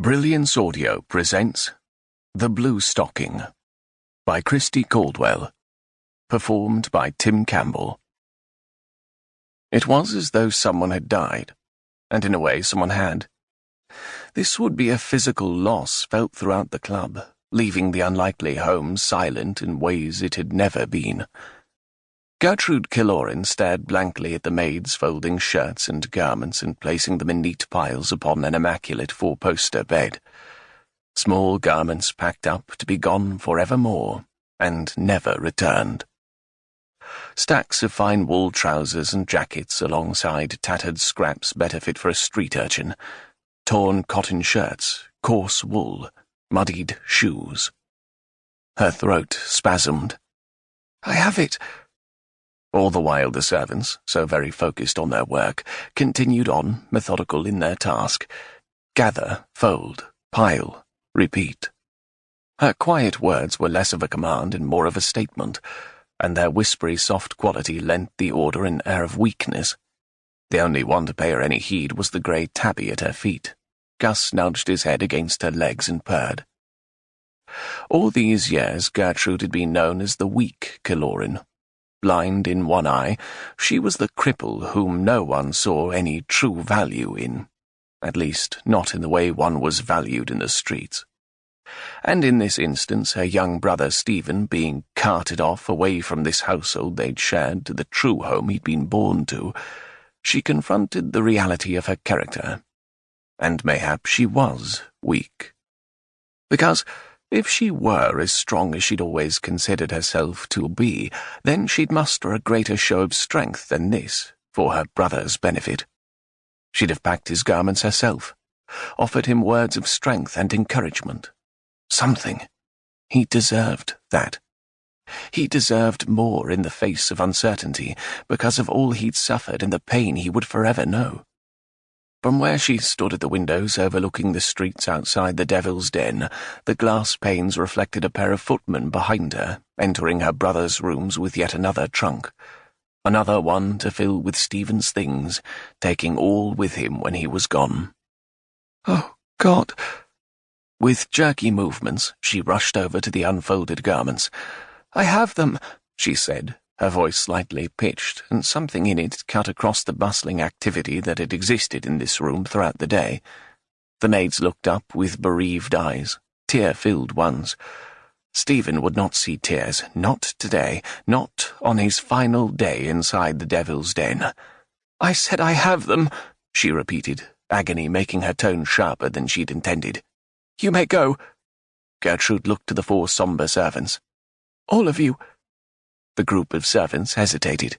Brilliance Audio presents The Bluestocking by Christi Caldwell, performed by Tim Campbell. It was as though someone had died, and in a way someone had. This would be a physical loss felt throughout the club, leaving the unlikely home silent in ways it had never been. Gertrude Killoran stared blankly at the maids folding shirts and garments and placing them in neat piles upon an immaculate four-poster bed. Small garments packed up to be gone forevermore, and never returned. Stacks of fine wool trousers and jackets alongside tattered scraps better fit for a street urchin, torn cotton shirts, coarse wool, muddied shoes. Her throat spasmed. "I have it." All the while the servants, so very focused on their work, continued on, methodical in their task. Gather, fold, pile, repeat. Her quiet words were less of a command and more of a statement, and their whispery soft quality lent the order an air of weakness. The only one to pay her any heed was the grey tabby at her feet. Gus nudged his head against her legs and purred. All these years Gertrude had been known as the weak Killoran. Blind in one eye, she was the cripple whom no one saw any true value in, at least not in the way one was valued in the streets. And in this instance, her young brother Stephen being carted off away from this household they'd shared to the true home he'd been born to, she confronted the reality of her character. And mayhap she was weak. Because if she were as strong as she'd always considered herself to be, then she'd muster a greater show of strength than this, for her brother's benefit. She'd have packed his garments herself, offered him words of strength and encouragement. Something. He deserved that. He deserved more in the face of uncertainty, because of all he'd suffered and the pain he would forever know. From where she stood at the windows overlooking the streets outside the Devil's Den, the glass panes reflected a pair of footmen behind her, entering her brother's rooms with yet another trunk. Another one to fill with Stephen's things, taking all with him when he was gone. "Oh, God!" With jerky movements, she rushed over to the unfolded garments. "I have them," she said, her voice slightly pitched, and something in it cut across the bustling activity that had existed in this room throughout the day. The maids looked up with bereaved eyes, tear-filled ones. Stephen would not see tears, not today, not on his final day inside the Devil's Den. "I said I have them," she repeated, agony making her tone sharper than she'd intended. "You may go." Gertrude looked to the four sombre servants. "All of you." The group of servants hesitated.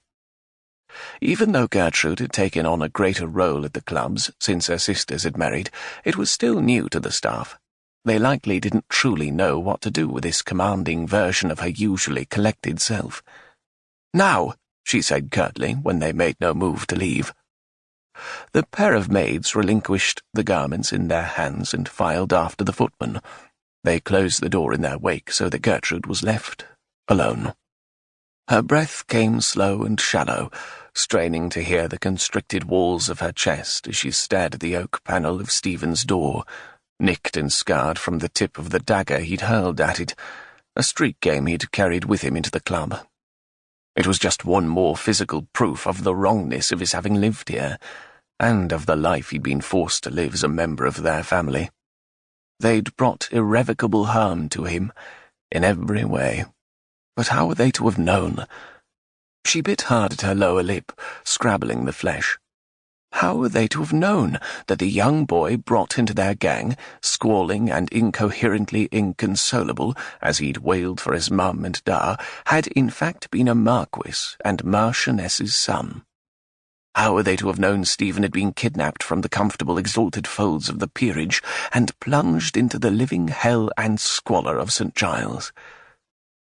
Even though Gertrude had taken on a greater role at the clubs since her sisters had married, it was still new to the staff. They likely didn't truly know what to do with this commanding version of her usually collected self. "Now," she said curtly when they made no move to leave. The pair of maids relinquished the garments in their hands and filed after the footman. They closed the door in their wake so that Gertrude was left alone. Her breath came slow and shallow, straining to hear the constricted walls of her chest as she stared at the oak panel of Stephen's door, nicked and scarred from the tip of the dagger he'd hurled at it, a street game he'd carried with him into the club. It was just one more physical proof of the wrongness of his having lived here, and of the life he'd been forced to live as a member of their family. They'd brought irrevocable harm to him, in every way. But how were they to have known? She bit hard at her lower lip, scrabbling the flesh. How were they to have known that the young boy brought into their gang, squalling and incoherently inconsolable, as he'd wailed for his mum and da, had in fact been a Marquess and Marchioness's son? How were they to have known Stephen had been kidnapped from the comfortable, exalted folds of the peerage and plunged into the living hell and squalor of St. Giles?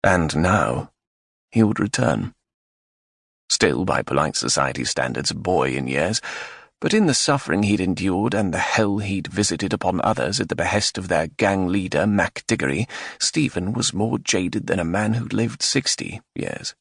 And now he would return. Still, by polite society standards, a boy in years, but in the suffering he'd endured and the hell he'd visited upon others at the behest of their gang leader, Mac Diggory, Stephen was more jaded than a man who'd lived 60 years.